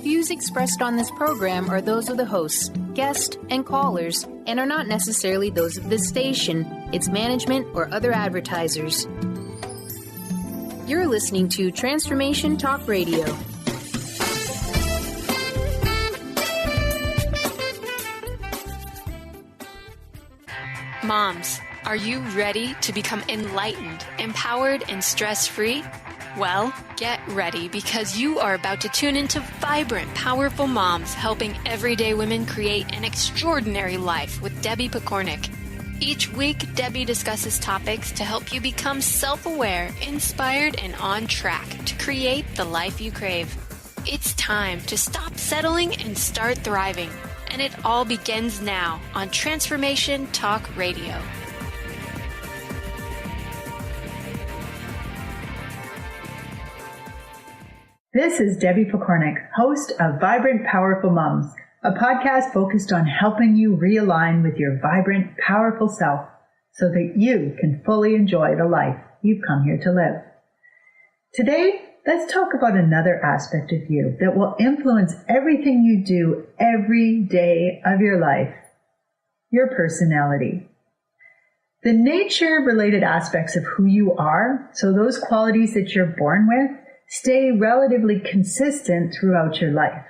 Views expressed on this program are those of the hosts, guests, and callers, and are not necessarily those of this station, its management, or other advertisers. You're listening to Transformation Talk Radio. Moms, are you ready to become enlightened, empowered, and stress-free? Well, get ready because you are about to tune into vibrant, powerful moms helping everyday women create an extraordinary life with Debbie Pokornik. Each week, Debbie discusses topics to help you become self-aware, inspired, and on track to create the life you crave. It's time to stop settling and start thriving. And it all begins now on Transformation Talk Radio. This is Debbie Pokornik, host of Vibrant Powerful Moms, a podcast focused on helping you realign with your vibrant, powerful self so that you can fully enjoy the life you've come here to live. Today, let's talk about another aspect of you that will influence everything you do every day of your life, your personality. The nature-related aspects of who you are, so those qualities that you're born with, stay relatively consistent throughout your life.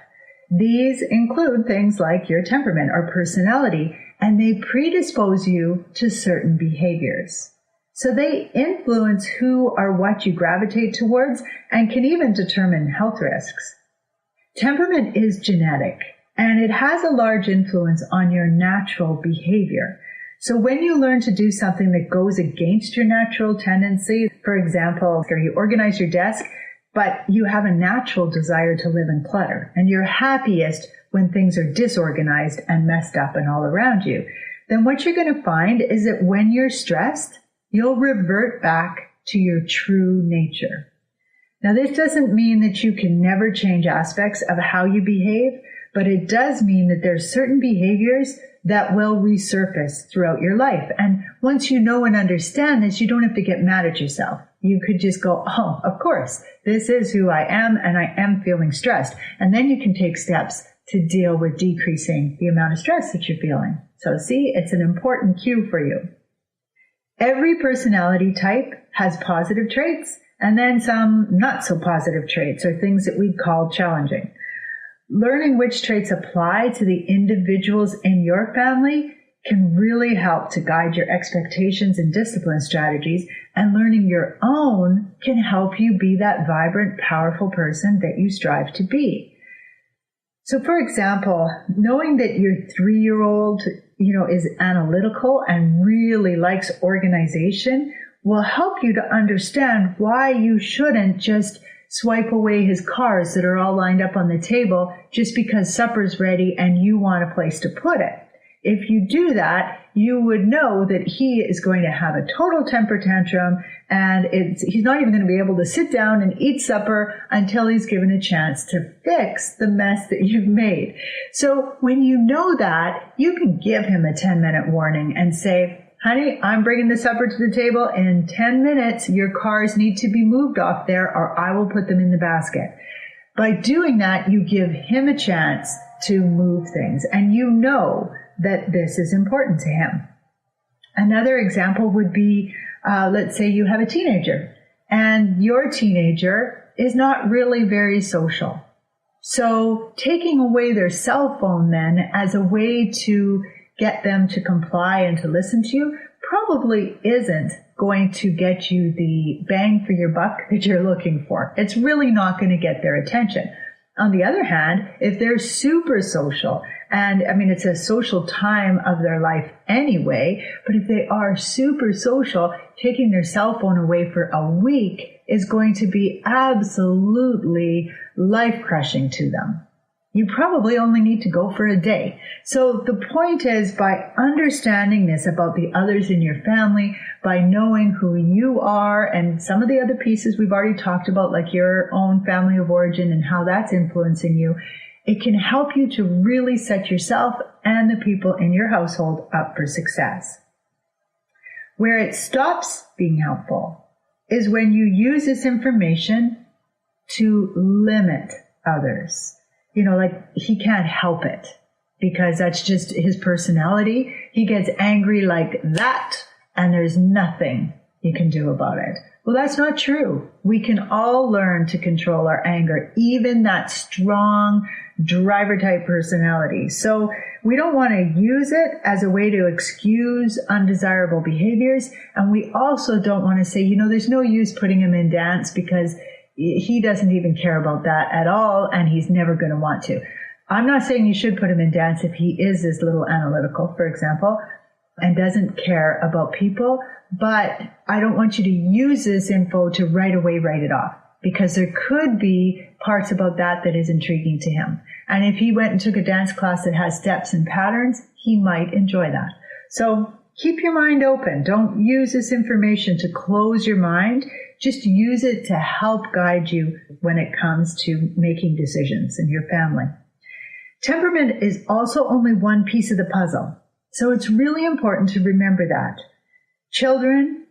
These include things like your temperament or personality, and they predispose you to certain behaviors. So they influence who or what you gravitate towards and can even determine health risks. Temperament is genetic, and it has a large influence on your natural behavior. So when you learn to do something that goes against your natural tendency, for example, you organize your desk, but you have a natural desire to live in clutter, and you're happiest when things are disorganized and messed up and all around you, then what you're going to find is that when you're stressed, you'll revert back to your true nature. Now, this doesn't mean that you can never change aspects of how you behave, but it does mean that there's certain behaviors that will resurface throughout your life. And once you know and understand this, you don't have to get mad at yourself. You could just go, oh, of course, this is who I am, and I am feeling stressed. And then you can take steps to deal with decreasing the amount of stress that you're feeling. So see, it's an important cue for you. Every personality type has positive traits and then some not so positive traits or things that we'd call challenging. Learning which traits apply to the individuals in your family can really help to guide your expectations and discipline strategies, and learning your own can help you be that vibrant, powerful person that you strive to be. So for example, knowing that your 3-year-old, is analytical and really likes organization will help you to understand why you shouldn't just swipe away his cards that are all lined up on the table just because supper's ready and you want a place to put it. If you do that, you would know that he is going to have a total temper tantrum, and he's not even going to be able to sit down and eat supper until he's given a chance to fix the mess that you've made. So when you know that, you can give him a 10-minute warning and say, honey, I'm bringing the supper to the table. In 10 minutes, your cars need to be moved off there or I will put them in the basket. By doing that, you give him a chance to move things, and you know that this is important to him. Another example would be, let's say you have a teenager, and your teenager is not really very social. So taking away their cell phone then as a way to get them to comply and to listen to you probably isn't going to get you the bang for your buck that you're looking for. It's really not going to get their attention. On the other hand, if they're super social, and it's a social time of their life anyway, but if they are super social, taking their cell phone away for a week is going to be absolutely life-crushing to them. You probably only need to go for a day. So the point is, by understanding this about the others in your family, by knowing who you are and some of the other pieces we've already talked about, like your own family of origin and how that's influencing you, it can help you to really set yourself and the people in your household up for success. Where it stops being helpful is when you use this information to limit others. like he can't help it because that's just his personality. He gets angry like that and there's nothing you can do about it. Well, that's not true. We can all learn to control our anger, even that strong driver type personality. So we don't want to use it as a way to excuse undesirable behaviors. And we also don't want to say, there's no use putting him in dance because he doesn't even care about that at all. And he's never going to want to. I'm not saying you should put him in dance if he is this little analytical, for example, and doesn't care about people. But I don't want you to use this info to right away write it off, because there could be parts about that is intriguing to him. And if he went and took a dance class that has steps and patterns, he might enjoy that. So keep your mind open. Don't use this information to close your mind. Just use it to help guide you when it comes to making decisions in your family. Temperament is also only one piece of the puzzle. So it's really important to remember that. Children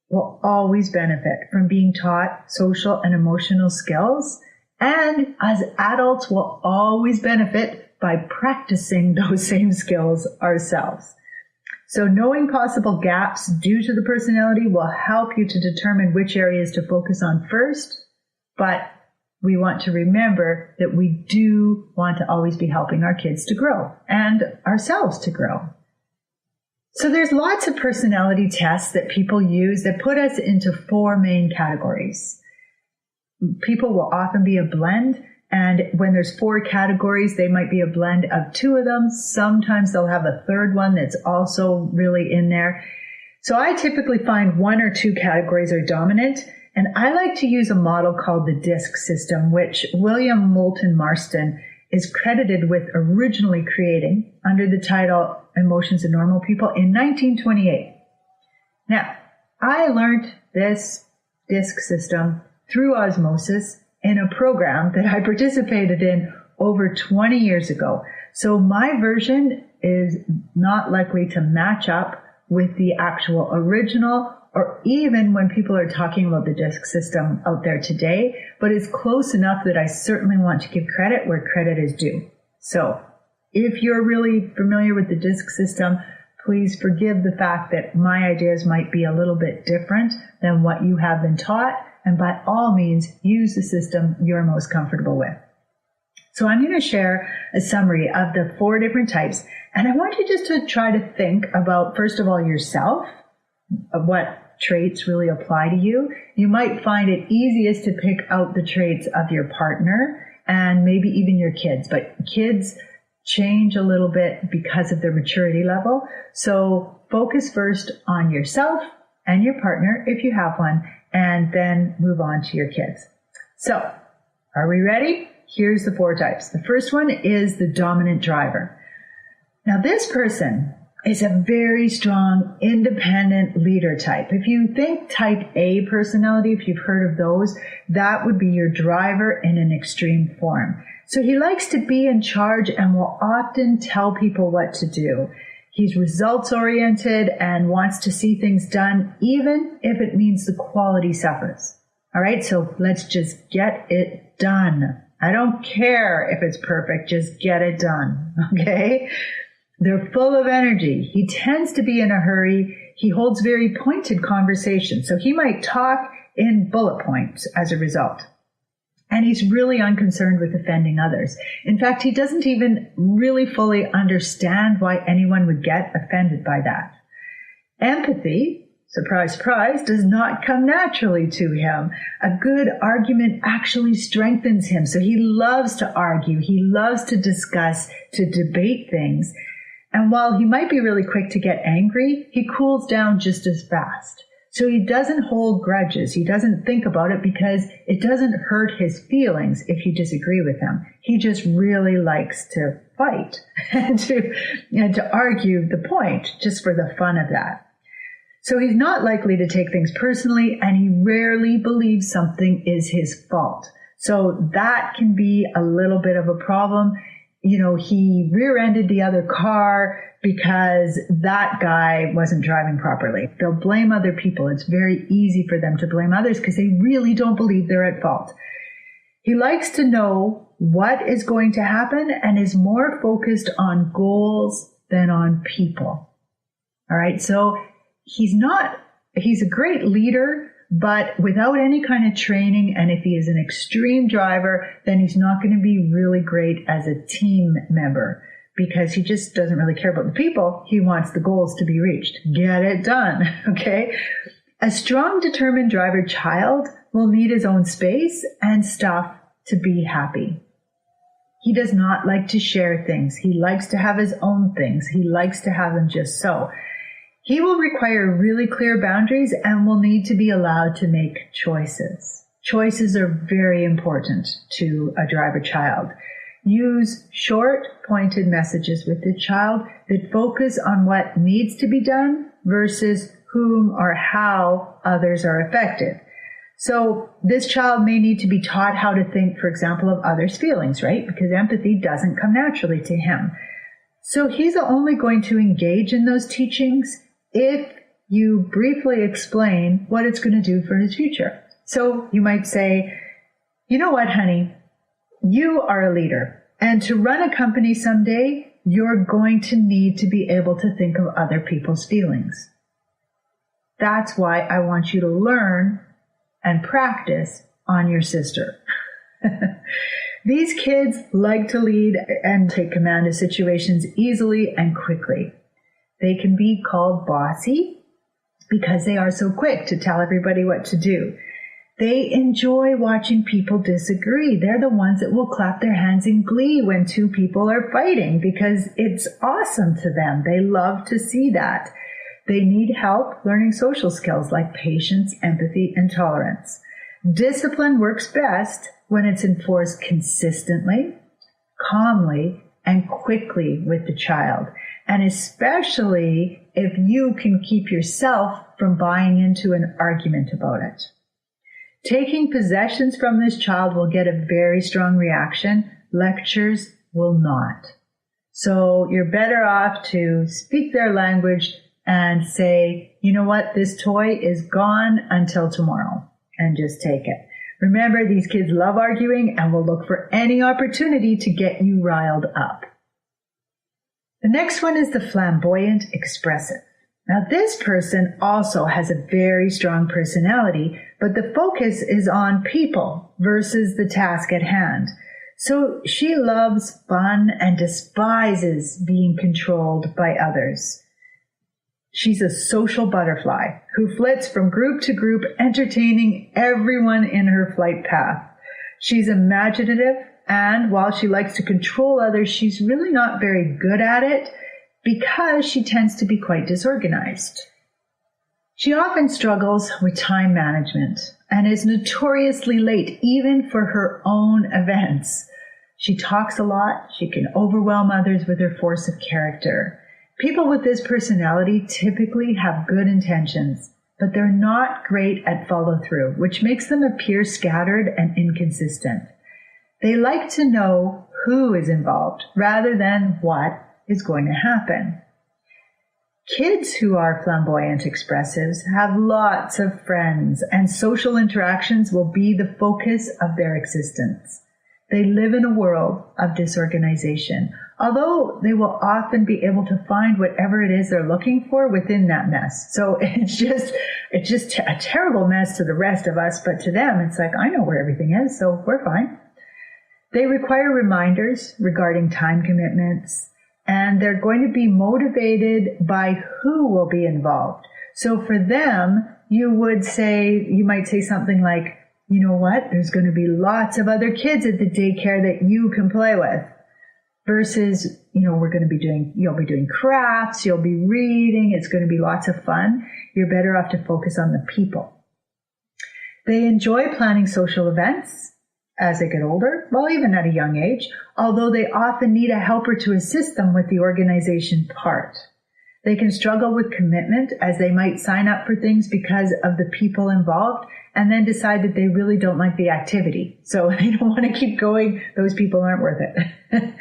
will always benefit from being taught social and emotional skills, and as adults will always benefit by practicing those same skills ourselves. So knowing possible gaps due to the personality will help you to determine which areas to focus on first, but we want to remember that we do want to always be helping our kids to grow and ourselves to grow. So there's lots of personality tests that people use that put us into 4 main categories. People will often be a blend, and when there's 4 categories, they might be a blend of 2 of them. Sometimes they'll have a third one that's also really in there. So I typically find 1 or 2 categories are dominant, and I like to use a model called the DISC system, which William Moulton Marston is credited with originally creating under the title Emotions in Normal People in 1928. Now, I learned this DISC system through osmosis in a program that I participated in over 20 years ago. So my version is not likely to match up with the actual original, or even when people are talking about the DISC system out there today, but it's close enough that I certainly want to give credit where credit is due. So if you're really familiar with the DISC system, please forgive the fact that my ideas might be a little bit different than what you have been taught, and by all means, use the system you're most comfortable with. So I'm going to share a summary of the 4 different types, and I want you just to try to think about, first of all, yourself, of what traits really apply to you. You might find it easiest to pick out the traits of your partner and maybe even your kids, but kids change a little bit because of their maturity level. So focus first on yourself and your partner if you have one, and then move on to your kids. So are we ready? Here's the 4 types. The first one is the dominant driver. Now this person is a very strong, independent leader type. If you think type A personality, if you've heard of those, that would be your driver in an extreme form. So he likes to be in charge and will often tell people what to do. He's results oriented and wants to see things done, even if it means the quality suffers. All right, so let's just get it done. I don't care if it's perfect, just get it done, okay? They're full of energy. He tends to be in a hurry. He holds very pointed conversations, so he might talk in bullet points as a result. And he's really unconcerned with offending others. In fact, he doesn't even really fully understand why anyone would get offended by that. Empathy, surprise, surprise, does not come naturally to him. A good argument actually strengthens him. So he loves to argue. He loves to discuss, to debate things. And while he might be really quick to get angry, he cools down just as fast. So he doesn't hold grudges. He doesn't think about it because it doesn't hurt his feelings if you disagree with him. He just really likes to fight and to argue the point just for the fun of that. So he's not likely to take things personally, and he rarely believes something is his fault. So that can be a little bit of a problem. You know, he rear-ended the other car because that guy wasn't driving properly. They'll blame other people. It's very easy for them to blame others because they really don't believe they're at fault. He likes to know what is going to happen and is more focused on goals than on people. All right. So he's a great leader, but without any kind of training, and if he is an extreme driver, then he's not going to be really great as a team member because he just doesn't really care about the people. He wants the goals to be reached. Get it done. Okay. A strong, determined driver child will need his own space and stuff to be happy. He does not like to share things. He likes to have his own things. He likes to have them just so. He will require really clear boundaries and will need to be allowed to make choices. Choices are very important to a driver child. Use short, pointed messages with the child that focus on what needs to be done versus whom or how others are affected. So this child may need to be taught how to think, for example, of others' feelings, right? Because empathy doesn't come naturally to him. So he's only going to engage in those teachings if you briefly explain what it's going to do for his future. So you might say, you know what, honey, you are a leader. And to run a company someday, you're going to need to be able to think of other people's feelings. That's why I want you to learn and practice on your sister. These kids like to lead and take command of situations easily and quickly. They can be called bossy because they are so quick to tell everybody what to do. They enjoy watching people disagree. They're the ones that will clap their hands in glee when two people are fighting because it's awesome to them. They love to see that. They need help learning social skills like patience, empathy, and tolerance. Discipline works best when it's enforced consistently, calmly, and quickly with the child, and especially if you can keep yourself from buying into an argument about it. Taking possessions from this child will get a very strong reaction. Lectures will not. So you're better off to speak their language and say, you know what, this toy is gone until tomorrow, and just take it. Remember, these kids love arguing and will look for any opportunity to get you riled up. The next one is the flamboyant expressive. Now, this person also has a very strong personality, but the focus is on people versus the task at hand. So she loves fun and despises being controlled by others. She's a social butterfly who flits from group to group, entertaining everyone in her flight path. She's imaginative, and while she likes to control others, she's really not very good at it because she tends to be quite disorganized. She often struggles with time management and is notoriously late, even for her own events. She talks a lot. She can overwhelm others with her force of character. People with this personality typically have good intentions, but they're not great at follow-through, which makes them appear scattered and inconsistent. They like to know who is involved rather than what is going to happen. Kids who are flamboyant expressives have lots of friends, and social interactions will be the focus of their existence. They live in a world of disorganization, although they will often be able to find whatever it is they're looking for within that mess. So it's just a terrible mess to the rest of us, but to them, it's like, I know where everything is, so we're fine. They require reminders regarding time commitments, and they're going to be motivated by who will be involved. So for them, you might say something like, you know what, there's going to be lots of other kids at the daycare that you can play with. Versus, you'll be doing crafts, you'll be reading, it's going to be lots of fun. You're better off to focus on the people. They enjoy planning social events as they get older, well, even at a young age, although they often need a helper to assist them with the organization part. They can struggle with commitment as they might sign up for things because of the people involved and then decide that they really don't like the activity. So they don't want to keep going. Those people aren't worth it.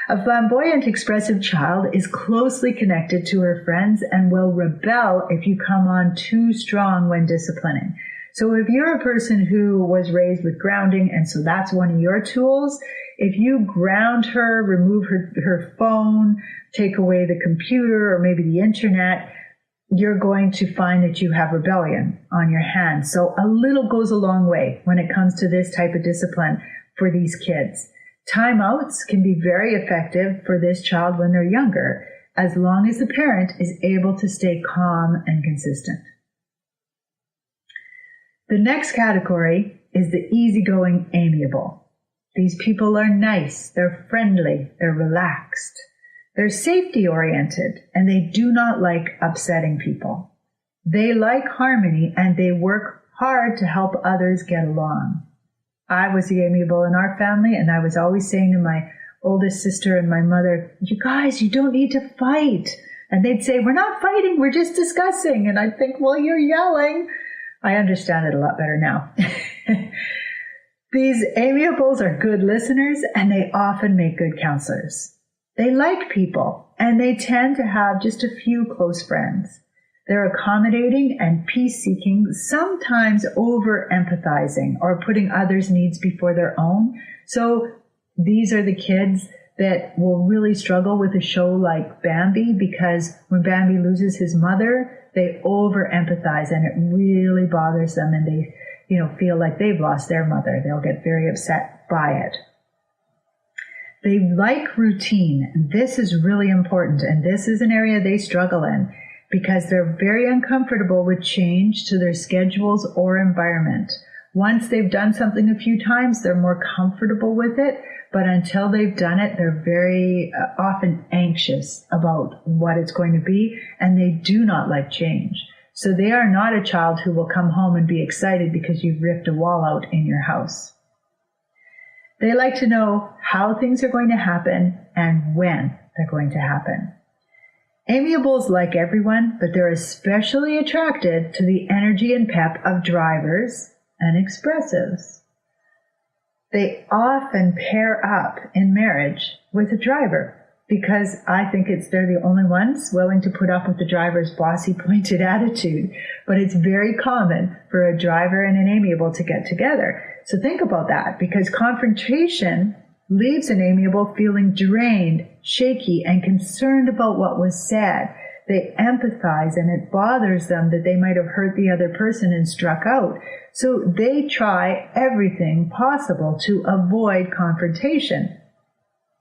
A flamboyant, expressive child is closely connected to her friends and will rebel if you come on too strong when disciplining. So if you're a person who was raised with grounding, and so that's one of your tools, if you ground her, remove her phone, take away the computer or maybe the internet, you're going to find that you have rebellion on your hands. So a little goes a long way when it comes to this type of discipline for these kids. Timeouts can be very effective for this child when they're younger, as long as the parent is able to stay calm and consistent. The next category is the easygoing amiable. These people are nice, they're friendly, they're relaxed. They're safety oriented, and they do not like upsetting people. They like harmony, and they work hard to help others get along. I was the amiable in our family, and I was always saying to my oldest sister and my mother, you guys, you don't need to fight. And they'd say, we're not fighting, we're just discussing. And I'd think, well, you're yelling. I understand it a lot better now. These amiables are good listeners, and they often make good counselors. They like people, and they tend to have just a few close friends. They're accommodating and peace-seeking, sometimes over-empathizing or putting others' needs before their own. So these are the kids that will really struggle with a show like Bambi, because when Bambi loses his mother, they over-empathize, and it really bothers them, and they, feel like they've lost their mother. They'll get very upset by it. They like routine. This is really important, and this is an area they struggle in because they're very uncomfortable with change to their schedules or environment. Once they've done something a few times, they're more comfortable with it, but until they've done it, they're very often anxious about what it's going to be, and they do not like change. So they are not a child who will come home and be excited because you've ripped a wall out in your house. They like to know how things are going to happen and when they're going to happen. Amiables like everyone, but they're especially attracted to the energy and pep of drivers and expressives. They often pair up in marriage with a driver because I think they're the only ones willing to put up with the driver's bossy, pointed attitude. But it's very common for a driver and an amiable to get together. So think about that, because confrontation leaves an amiable feeling drained, shaky, and concerned about what was said. They empathize, and it bothers them that they might have hurt the other person and struck out. So they try everything possible to avoid confrontation.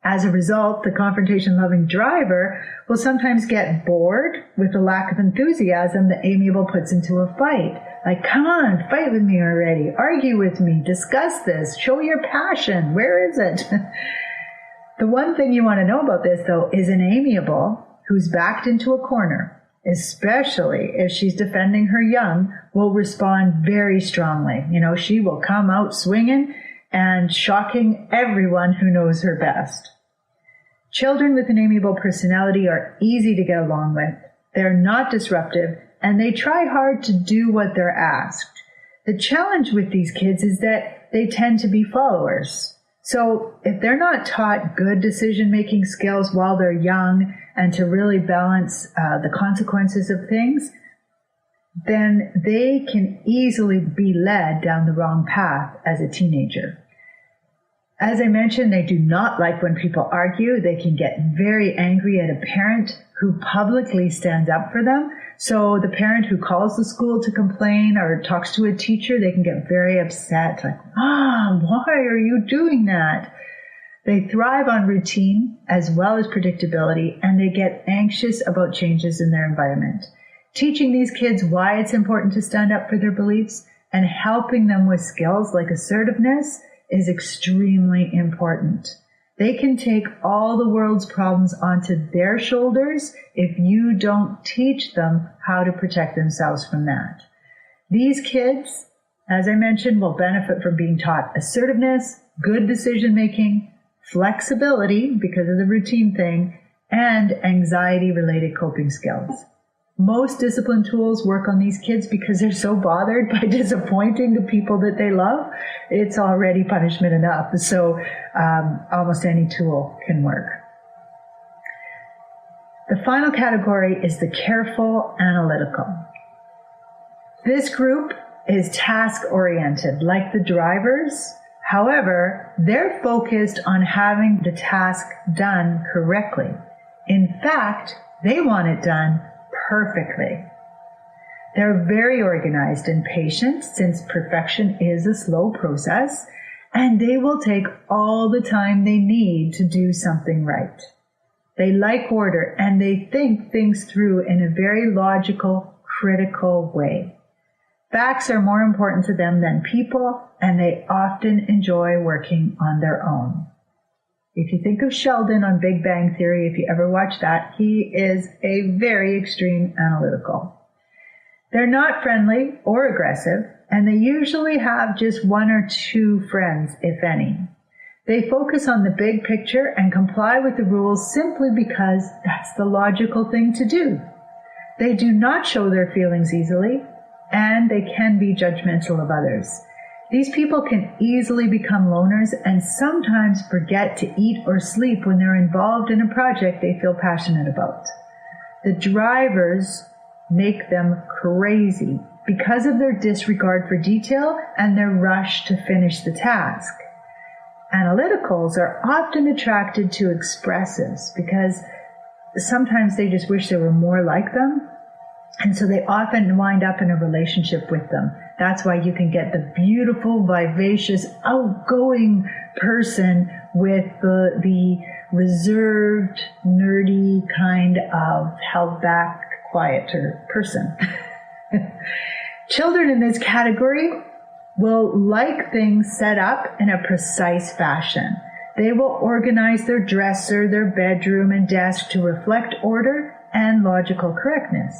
As a result, the confrontation-loving driver will sometimes get bored with the lack of enthusiasm the amiable puts into a fight. Like, come on, fight with me already, argue with me, discuss this, show your passion, where is it? The one thing you want to know about this, though, is an amiable who's backed into a corner, especially if she's defending her young, will respond very strongly. She will come out swinging and shocking everyone who knows her best. Children with an amiable personality are easy to get along with. They're not disruptive, and they try hard to do what they're asked. The challenge with these kids is that they tend to be followers. So if they're not taught good decision-making skills while they're young and to really balance the consequences of things, then they can easily be led down the wrong path as a teenager. As I mentioned, they do not like when people argue. They can get very angry at a parent who publicly stands up for them. So the parent who calls the school to complain or talks to a teacher, they can get very upset. Like, why are you doing that? They thrive on routine as well as predictability, and they get anxious about changes in their environment. Teaching these kids why it's important to stand up for their beliefs and helping them with skills like assertiveness is extremely important. They can take all the world's problems onto their shoulders if you don't teach them how to protect themselves from that. These kids, as I mentioned, will benefit from being taught assertiveness, good decision-making, flexibility because of the routine thing, and anxiety-related coping skills. Most discipline tools work on these kids because they're so bothered by disappointing the people that they love. It's already punishment enough. So almost any tool can work. The final category is the careful analytical. This group is task-oriented, like the drivers. However, they're focused on having the task done correctly. In fact, they want it done perfectly. They're very organized and patient, since perfection is a slow process, and they will take all the time they need to do something right. They like order, and they think things through in a very logical, critical way. Facts are more important to them than people, and they often enjoy working on their own. If you think of Sheldon on Big Bang Theory, if you ever watch that, he is a very extreme analytical. They're not friendly or aggressive, and they usually have just one or two friends, if any. They focus on the big picture and comply with the rules simply because that's the logical thing to do. They do not show their feelings easily, and they can be judgmental of others. These people can easily become loners and sometimes forget to eat or sleep when they're involved in a project they feel passionate about. The drivers make them crazy because of their disregard for detail and their rush to finish the task. Analyticals are often attracted to expressives because sometimes they just wish they were more like them, and so they often wind up in a relationship with them. That's why you can get the beautiful, vivacious, outgoing person with the reserved, nerdy kind of held back, quieter person. Children in this category will like things set up in a precise fashion. They will organize their dresser, their bedroom, and desk to reflect order and logical correctness.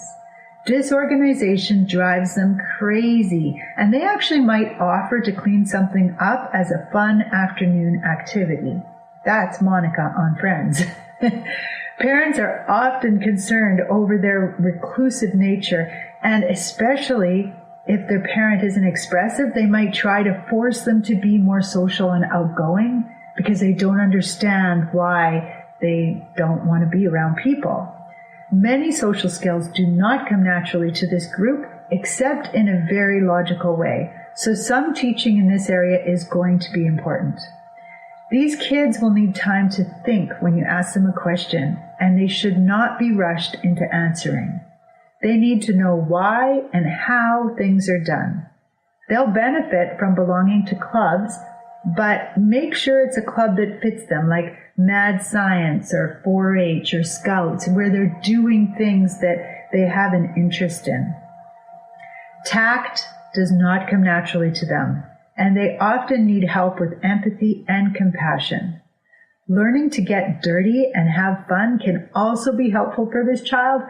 Disorganization drives them crazy, and they actually might offer to clean something up as a fun afternoon activity. That's Monica on Friends. Parents are often concerned over their reclusive nature, and especially if their parent isn't expressive, they might try to force them to be more social and outgoing because they don't understand why they don't want to be around people. Many social skills do not come naturally to this group, except in a very logical way. So some teaching in this area is going to be important. These kids will need time to think when you ask them a question, and they should not be rushed into answering. They need to know why and how things are done. They'll benefit from belonging to clubs, but make sure it's a club that fits them, like Mad Science or 4-H or Scouts, where they're doing things that they have an interest in. Tact does not come naturally to them, and they often need help with empathy and compassion. Learning to get dirty and have fun can also be helpful for this child,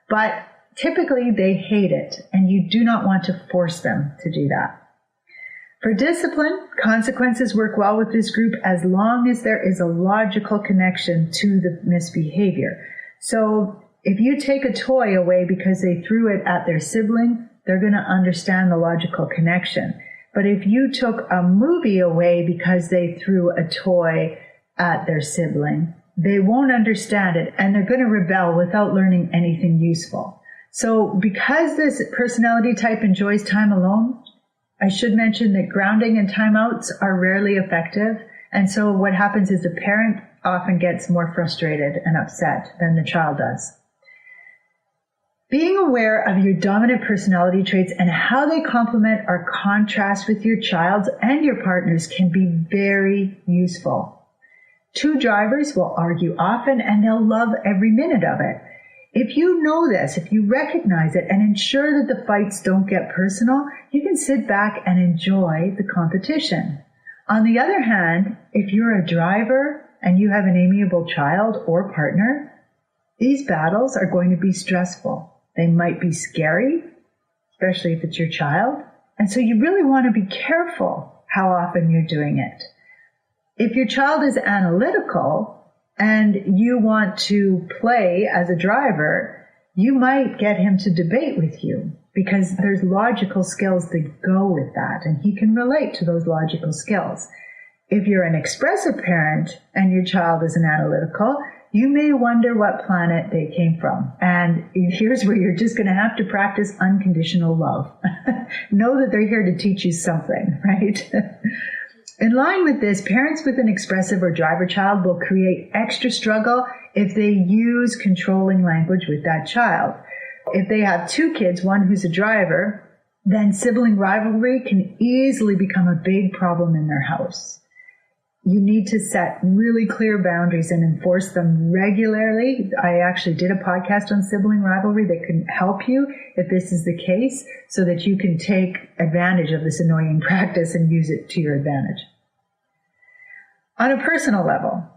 but typically they hate it, and you do not want to force them to do that. For discipline, consequences work well with this group as long as there is a logical connection to the misbehavior. So if you take a toy away because they threw it at their sibling, they're going to understand the logical connection. But if you took a movie away because they threw a toy at their sibling, they won't understand it, and they're going to rebel without learning anything useful. So because this personality type enjoys time alone, I should mention that grounding and timeouts are rarely effective, and so what happens is the parent often gets more frustrated and upset than the child does. Being aware of your dominant personality traits and how they complement or contrast with your child's and your partner's can be very useful. Two drivers will argue often, and they'll love every minute of it. If you know this, if you recognize it and ensure that the fights don't get personal, you can sit back and enjoy the competition. On the other hand, if you're a driver and you have an amiable child or partner, these battles are going to be stressful. They might be scary, especially if it's your child, and so you really want to be careful how often you're doing it. If your child is analytical, and you want to play as a driver, you might get him to debate with you because there's logical skills that go with that, and he can relate to those logical skills. If you're an expressive parent and your child is an analytical, you may wonder what planet they came from. And here's where you're just going to have to practice unconditional love. Know that they're here to teach you something, right? In line with this, parents with an expressive or driver child will create extra struggle if they use controlling language with that child. If they have two kids, one who's a driver, then sibling rivalry can easily become a big problem in their house. You need to set really clear boundaries and enforce them regularly. I actually did a podcast on sibling rivalry that can help you if this is the case, so that you can take advantage of this annoying practice and use it to your advantage. On a personal level,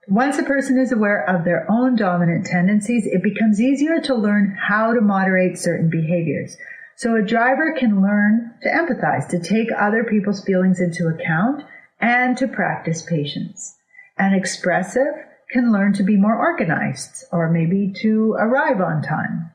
once a person is aware of their own dominant tendencies, it becomes easier to learn how to moderate certain behaviors. So a driver can learn to empathize, to take other people's feelings into account, and to practice patience. An expressive can learn to be more organized, or maybe to arrive on time.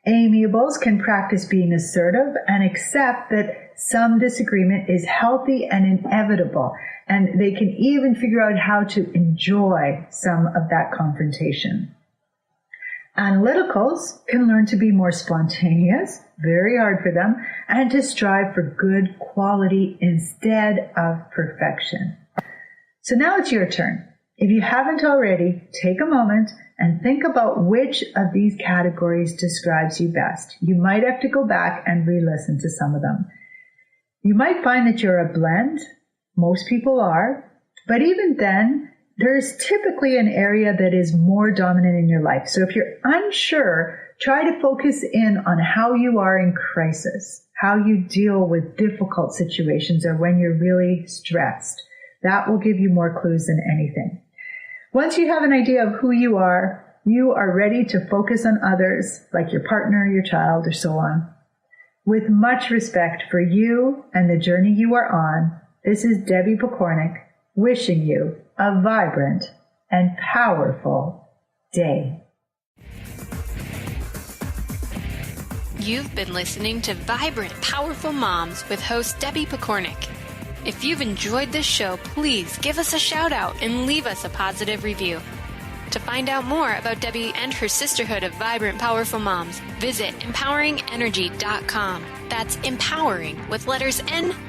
Amiables can practice being assertive and accept that some disagreement is healthy and inevitable, and they can even figure out how to enjoy some of that confrontation. Analyticals can learn to be more spontaneous, very hard for them, and to strive for good quality instead of perfection. So now it's your turn. If you haven't already, take a moment and think about which of these categories describes you best. You might have to go back and re-listen to some of them. You might find that you're a blend. Most people are. But even then, there's typically an area that is more dominant in your life. So if you're unsure, try to focus in on how you are in crisis, how you deal with difficult situations or when you're really stressed. That will give you more clues than anything. Once you have an idea of who you are ready to focus on others, like your partner, your child, or so on. With much respect for you and the journey you are on, this is Debbie Pokornik wishing you a vibrant and powerful day. You've been listening to Vibrant, Powerful Moms with host Debbie Pokornik. If you've enjoyed this show, please give us a shout out and leave us a positive review. To find out more about Debbie and her sisterhood of Vibrant, Powerful Moms, visit empoweringenergy.com. That's empowering with letters NRG.com.